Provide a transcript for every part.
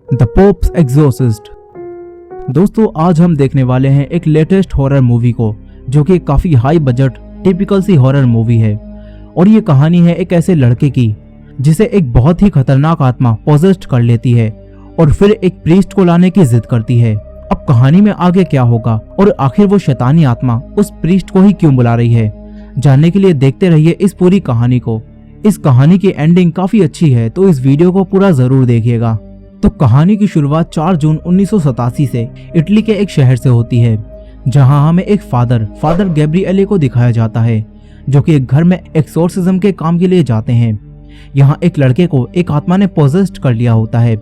The pops एग्जोर्सिस्ट। दोस्तों आज हम देखने वाले हैं एक लेटेस्ट हॉरर मूवी को, जो कि काफी हाई बजट टिपिकल सी हॉरर मूवी है। और ये कहानी है एक ऐसे लड़के की जिसे एक बहुत ही खतरनाक आत्मा पोजेस्ड कर लेती है और फिर एक प्रीस्ट को लाने की जिद करती है। अब कहानी में आगे क्या होगा और आखिर वो शैतानी आत्मा उस प्रीस्ट को ही क्यों बुला रही है, जानने के लिए देखते रहिए इस पूरी कहानी को। इस कहानी की एंडिंग काफी अच्छी है, तो इस वीडियो को पूरा जरूर देखिएगा। तो कहानी की शुरुआत 4 जून 1987 से इटली के एक शहर से होती है, जहां हमें एक फादर गैब्रिएले को दिखाया जाता है, जो कि एक घर में एक्सोर्सिज्म के काम के लिए जाते हैं। यहां एक लड़के को एक आत्मा ने पोजेस्ड कर लिया होता है।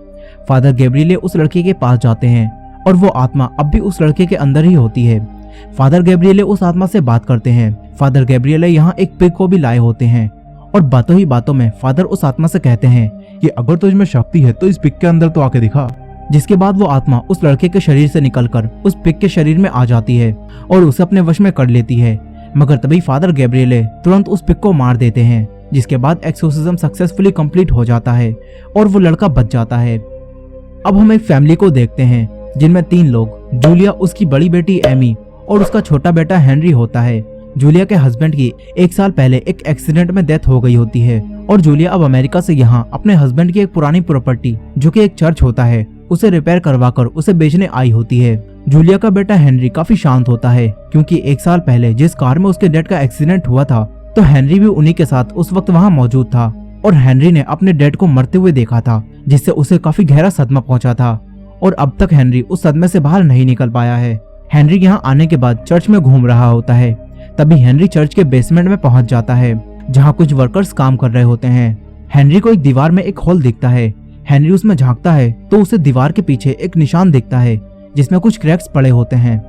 फादर गैब्रिएले उस लड़के के पास जाते हैं और वो आत्मा अब भी उस लड़के के अंदर ही होती है। फादर गैब्रिएले उस आत्मा से बात करते हैं। फादर गैब्रिएले यहाँ एक पिग को भी लाए होते हैं और बातों ही बातों में फादर उस आत्मा से कहते हैं कि अगर तुझ में शक्ति है तो इस पिग के अंदर तो आके दिखा। जिसके बाद वो आत्मा उस लड़के के शरीर से निकलकर उस पिग के शरीर में आ जाती है और उसे अपने वश में कर लेती है। मगर तभी फादर गैब्रिएले तुरंत उस पिग को मार देते हैं, जिसके बाद एक्सोर्सिज्म सक्सेसफुली कंप्लीट हो जाता है और वो लड़का बच जाता है। अब हम एक फैमिली को देखते हैं जिनमें 3 लोग, जूलिया, उसकी बड़ी बेटी एमी और उसका छोटा बेटा हेनरी होता है। जूलिया के हस्बैंड की 1 साल पहले एक एक्सीडेंट में डेथ हो गई होती है और जूलिया अब अमेरिका से यहाँ अपने हस्बैंड की एक पुरानी प्रॉपर्टी, जो कि एक चर्च होता है, उसे रिपेयर करवाकर उसे बेचने आई होती है। जूलिया का बेटा हेनरी काफी शांत होता है, क्योंकि 1 साल पहले जिस कार में उसके डैड का एक्सीडेंट हुआ था, तो हेनरी भी उन्हीं के साथ उस वक्त वहाँ मौजूद था और हेनरी ने अपने डैड को मरते हुए देखा था, जिससे उसे काफी गहरा सदमा पहुंचा था और अब तक हेनरी उस सदमे से बाहर नहीं निकल पाया है। हेनरी यहाँ आने के बाद चर्च में घूम रहा होता है। तभी हेनरी चर्च के बेसमेंट में पहुंच जाता है, जहाँ कुछ वर्कर्स काम कर रहे होते हैं। हेनरी को एक दीवार में एक होल दिखता है। हेनरी उसमें झांकता है तो उसे दीवार के पीछे एक निशान दिखता है, जिसमें कुछ क्रैक्स पड़े होते हैं।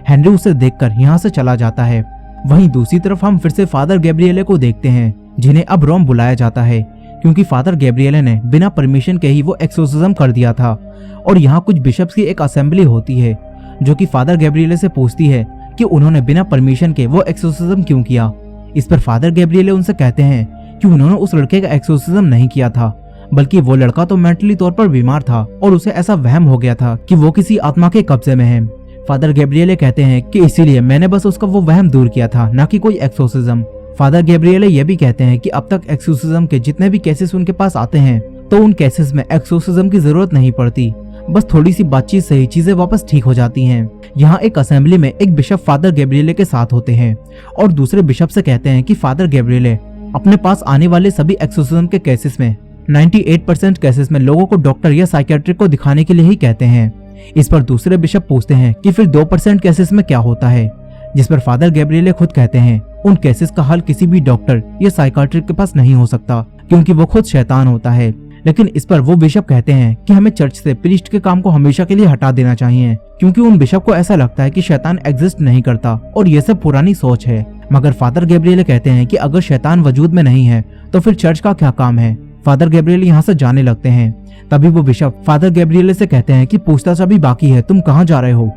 हेनरी उसे देखकर यहाँ से चला जाता है। वहीं दूसरी तरफ हम फिर से फादर गैब्रिएले को देखते हैं, जिन्हें अब रोम बुलाया जाता है, क्योंकि फादर गैब्रिएले ने बिना परमिशन के ही वो एक्सोर्सिज्म कर दिया था। और यहाँ कुछ बिशप्स की एक असेंबली होती है, जो कि फादर गैब्रिएले से पूछती है कि उन्होंने बिना परमिशन के वो एक्सोर्सिज्म क्यों किया। इस पर फादर गैब्रिएले उनसे कहते हैं कि उन्होंने उस लड़के का एक्सोर्सिज्म नहीं किया था, बल्कि वो लड़का तो मेंटली तौर पर बीमार था और उसे ऐसा वहम हो गया था कि वो किसी आत्मा के कब्जे में है। फादर गैब्रिएले कहते हैं कि इसीलिए मैंने बस उसका वो वहम दूर किया था, ना कि कोई एक्सोर्सिज्म। फादर गैब्रिएले ये भी कहते हैं कि अब तक एक्सोर्सिज्म के जितने भी केसेस उनके पास आते हैं, तो उन केसेस में एक्सोर्सिज्म की जरूरत नहीं पड़ती, बस थोड़ी सी बातचीत से ही चीजें वापस ठीक हो जाती हैं। यहाँ एक असेंबली में एक बिशप फादर गैब्रिएले के साथ होते हैं और दूसरे बिशप से कहते हैं कि फादर गैब्रिएले अपने पास आने वाले सभी एक्सोर्सिज्म के केसेस में 98% केसेस में लोगों को डॉक्टर या साइकियाट्रिस्ट को दिखाने के लिए ही कहते हैं। इस पर दूसरे बिशप पूछते हैं कि फिर 2% केसेस में क्या होता है, जिस पर फादर गैब्रिएले खुद कहते हैं उन केसेस का हल किसी भी डॉक्टर या साइकियाट्रिस्ट के पास नहीं हो सकता, क्योंकि वो खुद शैतान होता है। लेकिन इस पर वो बिशप कहते हैं कि हमें चर्च से प्रीस्ट के काम को हमेशा के लिए हटा देना चाहिए, क्योंकि उन बिशप को ऐसा लगता है कि शैतान एग्जिस्ट नहीं करता और ये सब पुरानी सोच है। मगर फादर गैब्रिएले कहते हैं कि अगर शैतान वजूद में नहीं है तो फिर चर्च का क्या काम है। फादर गैब्रिएले यहाँ से जाने लगते हैं। तभी वो बिशप फादर गैब्रिएले से कहते हैं कि पूछताछ अभी बाकी है, तुम कहाँ जा रहे हो।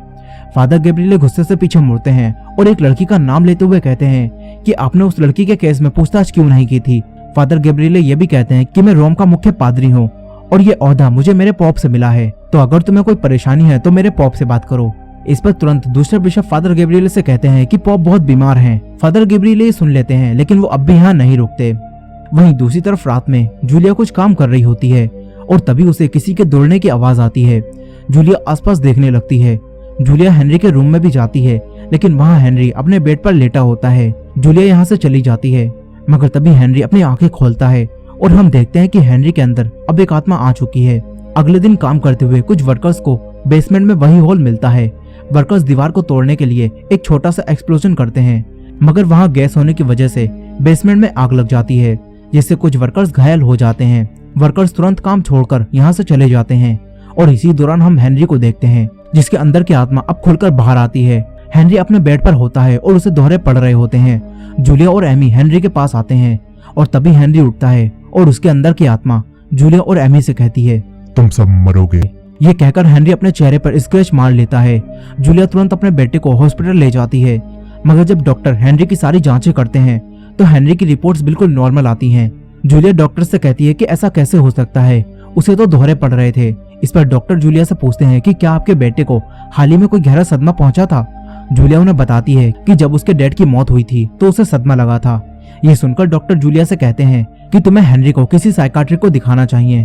फादर गैब्रिएले गुस्से से पीछे मुड़ते हैं और एक लड़की का नाम लेते हुए कहते हैं कि आपने उस लड़की के केस में पूछताछ क्यों नहीं की थी। फादर गैब्रिएले ये भी कहते हैं कि मैं रोम का मुख्य पादरी हूँ और ये ओहदा मुझे मेरे पॉप से मिला है, तो अगर तुम्हें कोई परेशानी है तो मेरे पॉप से बात करो। इस पर तुरंत दूसरे बिशप फादर गैब्रिएले से कहते हैं कि पॉप बहुत बीमार हैं। फादर गैब्रिएले सुन लेते हैं, लेकिन वो अब भी यहाँ नहीं रुकते। वहीं दूसरी तरफ रात में जूलिया कुछ काम कर रही होती है और तभी उसे किसी के दौड़ने की आवाज आती है। जूलिया आसपास देखने लगती है। जूलिया हेनरी के रूम में भी जाती है, लेकिन वहाँ हेनरी अपने बेड पर लेटा होता है। जूलिया यहाँ से चली जाती है, मगर तभी हेनरी अपनी आंखें खोलता है और हम देखते हैं कि हेनरी के अंदर अब एक आत्मा आ चुकी है। अगले दिन काम करते हुए कुछ वर्कर्स को बेसमेंट में वही होल मिलता है। वर्कर्स दीवार को तोड़ने के लिए एक छोटा सा एक्सप्लोजन करते हैं, मगर वहाँ गैस होने की वजह से बेसमेंट में आग लग जाती है, जिससे कुछ वर्कर्स घायल हो जाते हैं। वर्कर्स तुरंत काम छोड़कर यहाँ से चले जाते हैं और इसी दौरान हम हेनरी को देखते हैं, जिसके अंदर की आत्मा अब खुलकर बाहर आती है। हेनरी अपने बेड पर होता है और उसे दोहरे पड़ रहे होते हैं। जूलिया और एमी हेनरी के पास आते हैं और तभी हेनरी उठता है और उसके अंदर की आत्मा जूलिया और एमी से कहती है, तुम सब मरोगे। ये कहकर हेनरी अपने चेहरे पर स्क्रैच मार लेता है। जूलिया तुरंत अपने बेटे को हॉस्पिटल ले जाती है, मगर जब डॉक्टर हेनरी की सारी जांचें करते हैं तो हेनरी की रिपोर्ट्स बिल्कुल नॉर्मल आती हैं। जूलिया डॉक्टर से कहती है कि ऐसा कैसे हो सकता है उसे तो दोहरे पड़ रहे थे। इस पर डॉक्टर जूलिया से पूछते हैं कि क्या आपके बेटे को हाल ही में कोई गहरा सदमा पहुंचा था। जूलिया उन्हें बताती है कि जब उसके डैड की मौत हुई थी तो उसे सदमा लगा था। ये सुनकर डॉक्टर जूलिया से कहते हैं कि तुम्हें हेनरी को किसी साइकाट्रिस्ट को दिखाना चाहिए।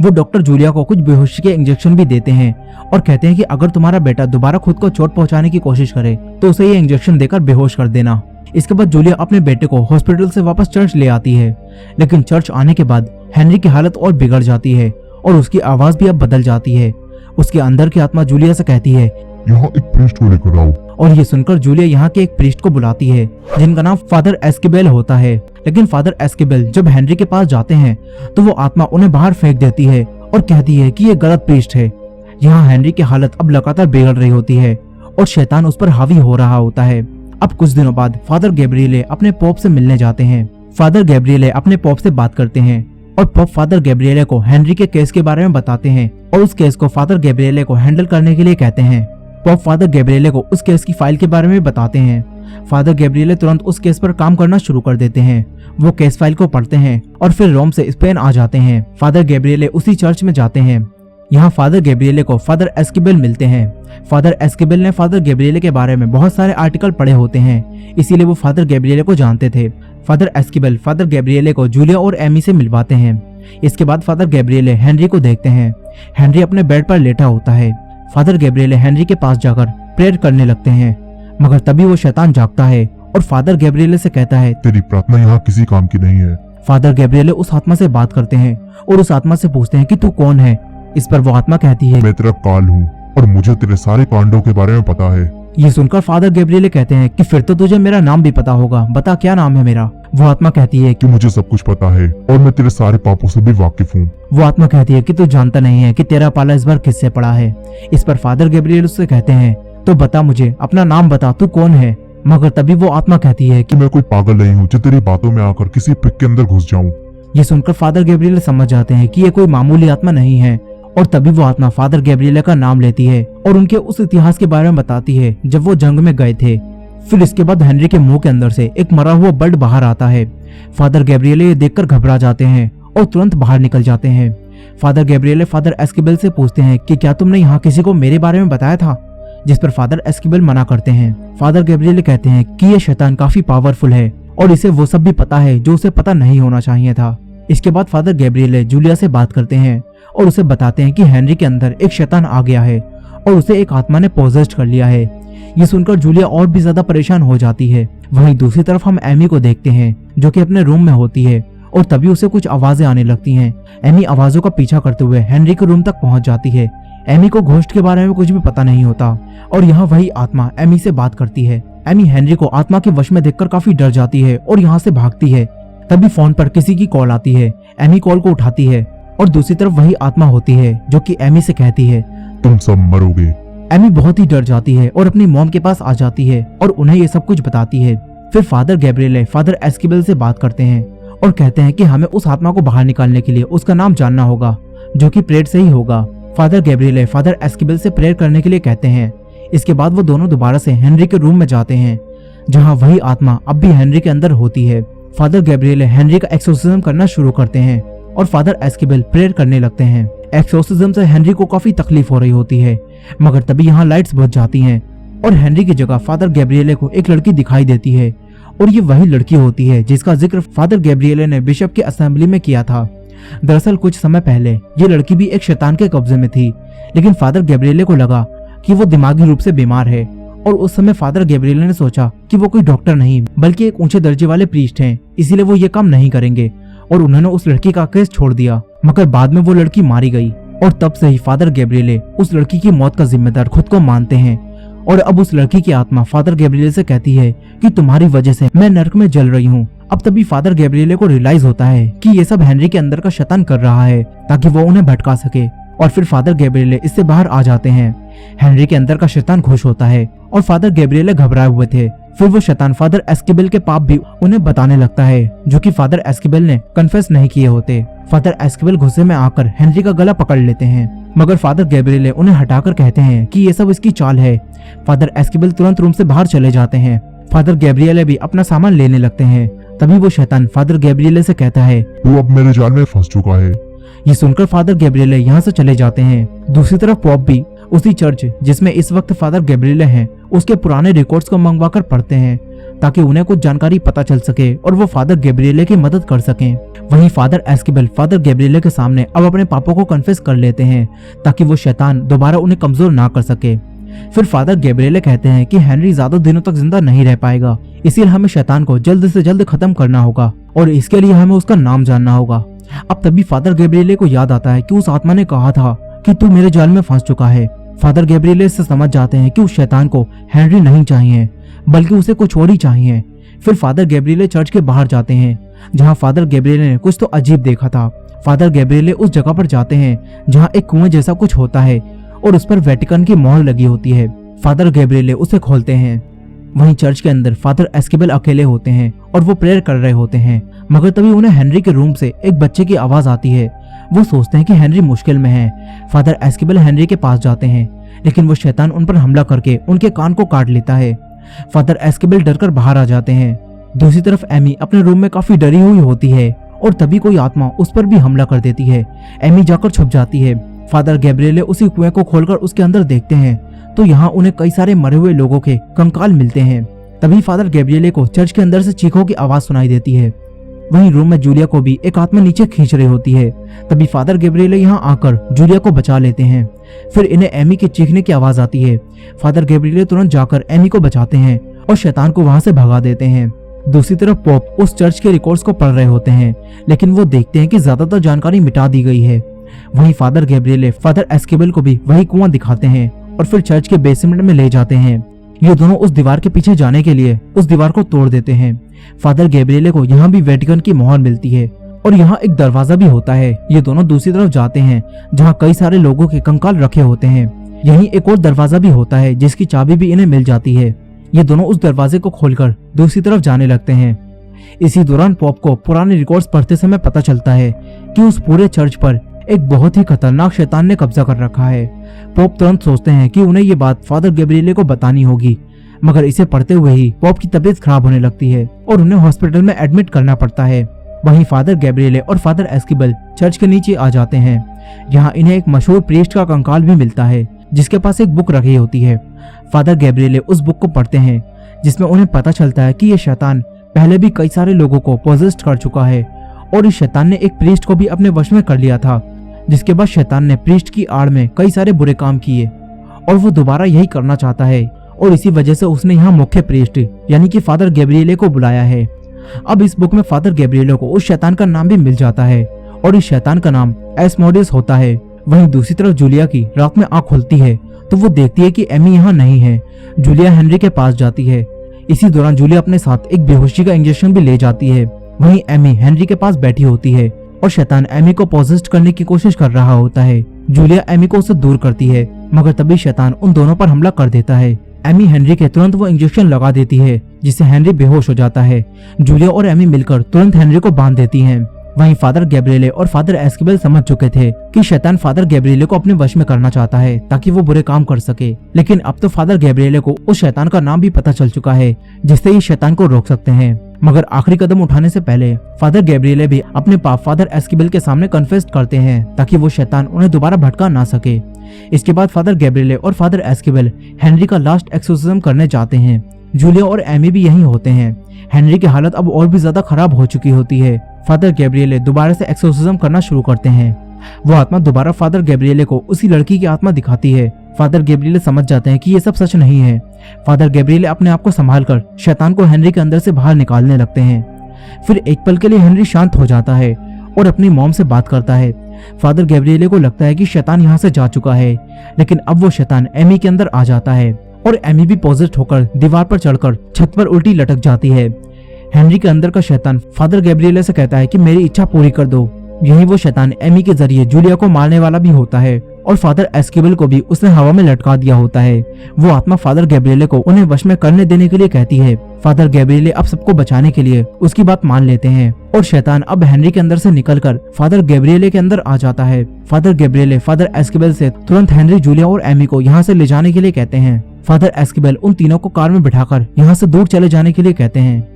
वो डॉक्टर जूलिया को कुछ बेहोशी के इंजेक्शन भी देते हैं और कहते हैं कि अगर तुम्हारा बेटा दोबारा खुद को चोट पहुंचाने की कोशिश करे तो उसे ये इंजेक्शन देकर बेहोश कर देना। इसके बाद जूलिया अपने बेटे को हॉस्पिटल से वापस चर्च ले आती है, लेकिन चर्च आने के बाद हेनरी की हालत और बिगड़ जाती है और उसकी आवाज भी अब बदल जाती है। उसके अंदर की आत्मा जूलिया से कहती है, यहाँ एक प्रीस्ट को लेकर आओ। और ये सुनकर जूलिया यहाँ के एक प्रीस्ट को बुलाती है जिनका नाम फादर एस्केबेल होता है। लेकिन फादर एस्केबेल जब हेनरी के पास जाते हैं तो वो आत्मा उन्हें बाहर फेंक देती है और कहती है कि ये गलत प्रीस्ट है। यहाँ हेनरी की हालत अब लगातार बिगड़ रही होती है और शैतान उस पर हावी हो रहा होता है। अब कुछ दिनों बाद फादर गैब्रिएले अपने पोप से मिलने जाते हैं। फादर गैब्रिएले अपने पोप से बात करते हैं और पोप फादर गैब्रिएले को हेनरी के केस के बारे में बताते हैं और उस केस को फादर गैब्रिएले को हैंडल करने के लिए कहते हैं। पोप फादर गैब्रिएले को उस केस की फाइल के बारे में बताते हैं। फादर गैब्रिएले तुरंत उस केस पर काम करना शुरू कर देते हैं। वो केस फाइल को पढ़ते हैं और फिर रोम से स्पेन आ जाते हैं। फादर गैब्रिएले उसी चर्च में जाते हैं। यहाँ फादर गैब्रिएले को फादर एस्केबेल मिलते हैं। फादर एस्केबेल ने फादर गैब्रिएले के बारे में बहुत सारे आर्टिकल पढ़े होते हैं, इसीलिए वो फादर गैब्रिएले को जानते थे। फादर एस्केबेल फादर गैब्रिएले को जूलिया और एमी से मिलवाते हैं। इसके बाद फादर गैब्रिएले हेनरी को देखते हैं। हेनरी अपने बेड पर लेटा होता है। फादर गैब्रिएले हेनरी के पास जाकर प्रेयर करने लगते हैं, मगर तभी वो शैतान जागता है और फादर गैब्रिएले से कहता है, तेरी प्रार्थना यहाँ किसी काम की नहीं है। फादर गैब्रिएले उस आत्मा से बात करते हैं और उस आत्मा से पूछते हैं कि तू कौन है। इस पर वो आत्मा कहती है, मैं तेरा काल हूँ और मुझे तेरे सारे कांडों के बारे में पता है। ये सुनकर फादर गैब्रिएले कहते हैं कि फिर तो तुझे मेरा नाम भी पता होगा, बता क्या नाम है मेरा। वो आत्मा कहती है कि मुझे सब कुछ पता है और मैं तेरे सारे पापों से भी वाकिफ हूँ। वो आत्मा कहती है कि तू जानता नहीं है कि तेरा पाला इस बार किससे पड़ा है। इस पर फादर गैब्रिएले उससे कहते हैं, तो बता मुझे अपना नाम बता, तू कौन है। मगर तभी वो आत्मा कहती है कि मैं कोई पागल नहीं हूँ जो तेरी बातों में आकर किसी पिक के अंदर घुस जाऊं। ये सुनकर फादर गैब्रिएले समझ जाते हैं कि ये कोई मामूली आत्मा नहीं है और तभी वो आत्मा फादर गैब्रिएले का नाम लेती है और उनके उस इतिहास के बारे में बताती है जब वो जंग में गए थे। फिर इसके बाद हेनरी के मुंह के अंदर से एक मरा हुआ बर्ड बाहर आता है। फादर गैब्रिएले ये देखकर घबरा जाते हैं और तुरंत बाहर निकल जाते हैं। फादर गैब्रिएले फादर एस्केबेल से पूछते हैं कि क्या तुमने यहाँ किसी को मेरे बारे में बताया था, जिस पर फादर एस्केबेल मना करते हैं। फादर गैब्रिएले कहते हैं कि ये शैतान काफी पावरफुल है और इसे वो सब भी पता है जो उसे पता नहीं होना चाहिए था। इसके बाद फादर गैब्रिएले जूलिया से बात करते हैं और उसे बताते हैं कि हेनरी के अंदर एक शैतान आ गया है और उसे एक आत्मा ने पोजेस्ड कर लिया है। ये सुनकर जूलिया और भी ज्यादा परेशान हो जाती है। वहीं दूसरी तरफ हम एमी को देखते हैं जो कि अपने रूम में होती है और तभी उसे कुछ आवाजें आने लगती हैं। एमी आवाजों का पीछा करते हुए हेनरी के रूम तक पहुंच जाती है। एमी को घोस्ट के बारे में कुछ भी पता नहीं होता और यहाँ वही आत्मा एमी से बात करती है। एमी हेनरी को आत्मा के वश में देखकर काफी डर जाती है और यहाँ से भागती है। तभी फोन पर किसी की कॉल आती है। एमी कॉल को उठाती है और दूसरी तरफ वही आत्मा होती है जो कि एमी से कहती है, तुम सब मरोगे। एमी बहुत ही डर जाती है और अपनी मॉम के पास आ जाती है और उन्हें ये सब कुछ बताती है। फिर फादर गैब्रिएले फादर एस्केबेल से बात करते हैं और कहते हैं कि हमें उस आत्मा को बाहर निकालने के लिए उसका नाम जानना होगा जो कि प्रेयर से ही होगा। फादर गैब्रिएले फादर एस्केबेल से प्रेयर करने के लिए कहते हैं। इसके बाद वो दोनों दोबारा से हेनरी के रूम में जाते हैं जहाँ वही आत्मा अब भी हेनरी के अंदर होती है। फादर गैब्रिएले हेनरी का एक्सोर्सिज्म करना शुरू करते हैं और फादर एस्केबेल प्रेयर करने लगते हैं। एक्सोर्सिज्म से हेनरी को काफी तकलीफ हो रही होती है, मगर तभी यहाँ लाइट्स बुझ जाती हैं और हेनरी की जगह फादर गैब्रिएले को एक लड़की दिखाई देती है और ये वही लड़की होती है जिसका जिक्र फादर गैब्रिएले ने बिशप की असेंबली में किया था। दरअसल कुछ समय पहले ये लड़की भी एक शैतान के कब्जे में थी, लेकिन फादर गैब्रिएले को लगा कि वो दिमागी रूप से बीमार है और उस समय फादर गैब्रिएले ने सोचा कि वो कोई डॉक्टर नहीं बल्कि एक ऊंचे दर्जे वाले प्रीस्ट हैं, इसीलिए वो ये काम नहीं करेंगे और उन्होंने उस लड़की का केस छोड़ दिया। मगर बाद में वो लड़की मारी गई और तब से ही फादर गैब्रिएले उस लड़की की मौत का जिम्मेदार खुद को मानते हैं और अब उस लड़की की आत्मा फादर गैब्रिएले से कहती है कि तुम्हारी वजह से मैं नर्क में जल रही हूँ। अब तभी फादर गैब्रिएले को रियलाइज होता है कि ये सब हेनरी के अंदर का शैतान कर रहा है ताकि वो उन्हें भटका सके और फिर फादर गैब्रिएले इससे बाहर आ जाते हैं। हेनरी के अंदर का शैतान खुश होता है और फादर गैब्रिएले घबराए हुए थे। फिर वो शैतान फादर एस्केबेल के पाप भी उन्हें बताने लगता है जो कि फादर एस्केबेल ने कन्फेस नहीं किए होते। फादर एस्केबेल गुस्से में आकर हेनरी का गला पकड़ लेते हैं, मगर फादर गैब्रिएले उन्हें हटाकर कहते हैं कि ये सब इसकी चाल है। फादर एस्केबेल तुरंत रूम से बाहर चले जाते हैं। फादर गैब्रिएले भी अपना सामान लेने लगते हैं। तभी वो शैतान फादर गैब्रिएले से कहता है, तू अब मेरे जाल में फंस चुका है। ये सुनकर फादर गैब्रिएले यहाँ से चले जाते हैं। दूसरी तरफ पॉप भी उसी चर्च जिसमें इस वक्त फादर गैब्रिएले हैं उसके पुराने रिकॉर्ड्स को मंगवाकर पढ़ते हैं ताकि उन्हें कुछ जानकारी पता चल सके और वो फादर गैब्रिएले की मदद कर सकें। वहीं फादर एस्केबल फादर गैब्रिएले के सामने अब अपने पापों को कन्फेस कर लेते हैं ताकि वो शैतान दोबारा उन्हें कमजोर ना कर सके। फिर फादर गैब्रिएले कहते हैं कि हेनरी ज्यादा दिनों तक जिंदा नहीं रह पाएगा, इसलिए हमें शैतान को जल्द से जल्द खत्म करना होगा और इसके लिए हमें उसका नाम जानना होगा। अब तभी फादर गैब्रिएले को याद आता है कि उस आत्मा ने कहा था कि तू मेरे जाल में फंस चुका है। फादर गैब्रिएले से समझ जाते हैं कि उस शैतान को हेनरी नहीं चाहिए बल्कि उसे कुछ और ही चाहिए। फिर फादर गैब्रिएले चर्च के बाहर जाते हैं जहां फादर गैब्रिएले ने कुछ तो अजीब देखा था। फादर गैब्रिएले उस जगह पर जाते हैं जहां एक कुएं जैसा कुछ होता है और उस पर वेटिकन की मोहर लगी होती है। फादर गैब्रिएले उसे खोलते हैं। वहीं चर्च के अंदर फादर एस्केबल अकेले होते हैं और वो प्रेयर कर रहे होते हैं, मगर तभी उन्हें हेनरी के रूम से एक बच्चे की आवाज आती है। वो सोचते हैं कि हेनरी मुश्किल में है। फादर एस्केबल हेनरी के पास जाते हैं लेकिन वो शैतान उन पर हमला करके उनके कान को काट लेता है। फादर एस्केबल डरकर बाहर आ जाते हैं। दूसरी तरफ एमी अपने रूम में काफी डरी हुई होती है और तभी कोई आत्मा उस पर भी हमला कर देती है। एमी जाकर छुप जाती है। फादर गैब्रिएले उसी कुएं को खोलकर उसके अंदर देखते हैं तो यहाँ उन्हें कई सारे मरे हुए लोगों के कंकाल मिलते हैं। तभी फादर गैब्रिएले को चर्च के अंदर से चीखों की आवाज सुनाई देती है। वहीं रूम में जूलिया को भी एक आत्मा नीचे खींच रही होती है। तभी फादर गैब्रिएले यहाँ आकर जूलिया को बचा लेते हैं। फिर इन्हें एमी के चीखने की आवाज आती है। फादर गैब्रिएले तुरंत जाकर एमी को बचाते हैं और शैतान को वहां से भगा देते हैं। दूसरी तरफ पॉप उस चर्च के रिकॉर्ड्स को पढ़ रहे होते हैं लेकिन वो देखते हैं कि ज्यादातर जानकारी मिटा दी गई है। वहीं फादर गैब्रिएले फादर एस्केबल को भी वही कुआं दिखाते हैं और फिर चर्च के बेसमेंट में ले जाते हैं। ये दोनों उस दीवार के पीछे जाने के लिए उस दीवार को तोड़ देते हैं। फादर गैब्रिएले को यहाँ भी वेटिकन की मोहर मिलती है और यहाँ एक दरवाजा भी होता है। ये दोनों दूसरी तरफ जाते हैं जहाँ कई सारे लोगों के कंकाल रखे होते हैं। यहीं एक और दरवाजा भी होता है जिसकी चाबी भी इन्हें मिल जाती है। ये दोनों उस दरवाजे को खोलकर दूसरी तरफ जाने लगते हैं। इसी दौरान पॉप को पुराने रिकॉर्ड्स पढ़ते समय पता चलता है कि उस पूरे चर्च पर एक बहुत ही खतरनाक शैतान ने कब्जा कर रखा है। पॉप तुरंत सोचते हैं कि उन्हें ये बात फादर गैब्रिएले को बतानी होगी, मगर इसे पढ़ते हुए ही पॉप की तबीयत खराब होने लगती है और उन्हें हॉस्पिटल में एडमिट करना पड़ता है। वहीं फादर गैब्रिएले और फादर एस्केबल चर्च के नीचे आ जाते हैं। यहाँ इन्हें एक मशहूर प्रीस्ट का कंकाल भी मिलता है जिसके पास एक बुक रखी होती है। फादर गैब्रिएले उस बुक को पढ़ते हैं जिसमें उन्हें पता चलता है कि ये शैतान पहले भी कई सारे लोगों को पोजेस्ड कर चुका है और इस शैतान ने एक प्रीस्ट को भी अपने वश में कर लिया था, जिसके बाद शैतान ने प्रीस्ट की आड़ में कई सारे बुरे काम किए और वो दोबारा यही करना चाहता है और इसी वजह से उसने यहाँ मुख्य प्रीस्ट यानी कि फादर गैब्रिएले को बुलाया है। अब इस बुक में फादर गैब्रिएले को उस शैतान का नाम भी मिल जाता है और इस शैतान का नाम एस्मोडेस होता है। वहीं दूसरी तरफ जूलिया की रात में आंख खुलती है तो वो देखती है कि एमी यहाँ नहीं है। जूलिया हेनरी के पास जाती है। इसी दौरान जूलिया अपने साथ एक बेहोशी का इंजेक्शन भी ले जाती है। वहीं एमी हेनरी के पास बैठी होती है और शैतान एमी को पॉजेस्ट करने की कोशिश कर रहा होता है। जूलिया एमी को उससे दूर करती है, मगर तभी शैतान उन दोनों पर हमला कर देता है। एमी हेनरी के तुरंत वो इंजेक्शन लगा देती है जिससे हेनरी बेहोश हो जाता है। जूलिया और एमी मिलकर तुरंत हेनरी को बांध देती हैं। वहीं फादर गैब्रिएले और फादर एस्केबल समझ चुके थे कि शैतान फादर गैब्रिएले को अपने वश में करना चाहता है ताकि वो बुरे काम कर सके, लेकिन अब तो फादर गैब्रिएले को उस शैतान का नाम भी पता चल चुका है जिससे ये शैतान को रोक सकते हैं। मगर आखिरी कदम उठाने से पहले फादर गैब्रिएले भी अपने पाप फादर एस्केबल के सामने कन्फेस करते हैं ताकि वो शैतान उन्हें दोबारा भटका ना सके। इसके बाद फादर गैब्रिएले और फादर एस्केबल हेनरी का लास्ट एक्सोर्सिज्म करने जाते हैं। जूलिया और एमी भी यहीं होते हैं। हेनरी की हालत अब और भी ज्यादा खराब हो चुकी होती है। फादर गैब्रिएले दोबारा से एक्सोर्सिज्म करना शुरू करते हैं। वो आत्मा दोबारा फादर गैब्रिएले को उसी लड़की की आत्मा दिखाती है। फादर गैब्रिएले समझ जाते हैं कि ये सब सच नहीं है। फादर गैब्रिएले अपने आप को संभालकर शैतान को हेनरी के अंदर से बाहर निकालने लगते हैं। फिर एक पल के लिए हेनरी शांत हो जाता है और अपनी मॉम से बात करता है। फादर गैब्रिएले को लगता है कि शैतान यहाँ से जा चुका है, लेकिन अब वो शैतान एमी के अंदर आ जाता है और एमी भी पॉजेस्ट होकर दीवार पर चढ़कर छत पर उल्टी लटक जाती है। हेनरी के अंदर का शैतान फादर गैब्रिएले से कहता है कि मेरी इच्छा पूरी कर दो। यही वो शैतान एमी के जरिए जूलिया को मारने वाला भी होता है और फादर एस्केबल को भी उसने हवा में लटका दिया होता है। वो आत्मा फादर गैब्रिएले को उन्हें वश में करने देने के लिए कहती है। फादर गैब्रिएले अब सबको बचाने के लिए उसकी बात मान लेते हैं और शैतान अब हेनरी के अंदर से निकलकर फादर गैब्रिएले के अंदर आ जाता है। फादर गैब्रिएले फादर एस्केबल से तुरंत हेनरी, जूलिया और एमी को यहाँ से ले जाने के लिए कहते हैं। फादर एस्केबल उन तीनों को कार में बिठाकर यहाँ से दूर चले जाने के लिए कहते हैं।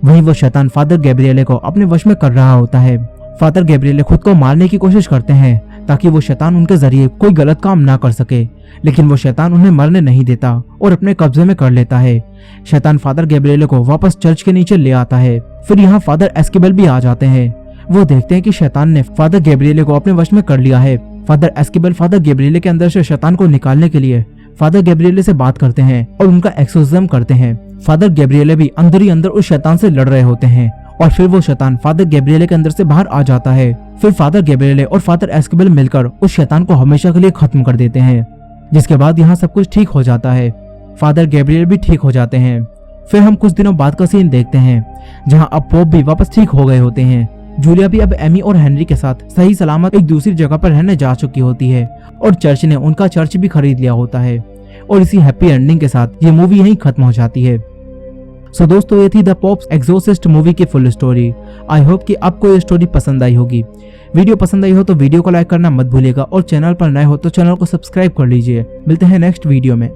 वहीं वो शैतान फादर गैब्रिएले को अपने वश में कर रहा होता है। फादर गैब्रिएले खुद को मारने की कोशिश करते हैं ताकि वो शैतान उनके जरिए कोई गलत काम ना कर सके, लेकिन वो शैतान उन्हें मरने नहीं देता और अपने कब्जे में कर लेता है। शैतान फादर गैब्रिएले को वापस चर्च के नीचे ले आता है। फिर यहाँ फादर एस्केबेल भी आ जाते हैं। वो देखते हैं कि शैतान ने फादर गैब्रिएले को अपने वश में कर लिया है। फादर एस्केबेल फादर गैब्रिएले के अंदर से शैतान को निकालने के लिए फादर गैब्रिएले से बात करते हैं और उनका एक्सोर्सिज्म करते हैं। फादर गैब्रिएले भी अंदर ही अंदर उस शैतान से लड़ रहे होते हैं और फिर वो शैतान फादर गैब्रिएले के अंदर से बाहर आ जाता है। फिर फादर गैब्रिएले और फादर एस्केबेल मिलकर उस शैतान को हमेशा के लिए खत्म कर देते हैं, जिसके बाद यहाँ सब कुछ ठीक हो जाता है। फादर गैब्रिएल भी ठीक हो जाते हैं। फिर हम कुछ दिनों बाद का सीन देखते हैं जहाँ अब पोप भी वापस ठीक हो गए होते हैं। जूलिया भी अब एमी और हेनरी के साथ सही सलामत एक दूसरी जगह पर रहने जा चुकी होती है और चर्च ने उनका चर्च भी खरीद लिया होता है। और इसी हैप्पी एंडिंग के साथ ये मूवी यहीं खत्म हो जाती है। सो दोस्तों, ये थी द पोप्स एक्सोर्सिस्ट मूवी की फुल स्टोरी। आई होप कि आपको ये स्टोरी पसंद आई होगी। वीडियो पसंद आई हो तो वीडियो को लाइक करना मत भूलिएगा और चैनल पर नए हो तो चैनल को सब्सक्राइब कर लीजिए। मिलते हैं नेक्स्ट वीडियो में।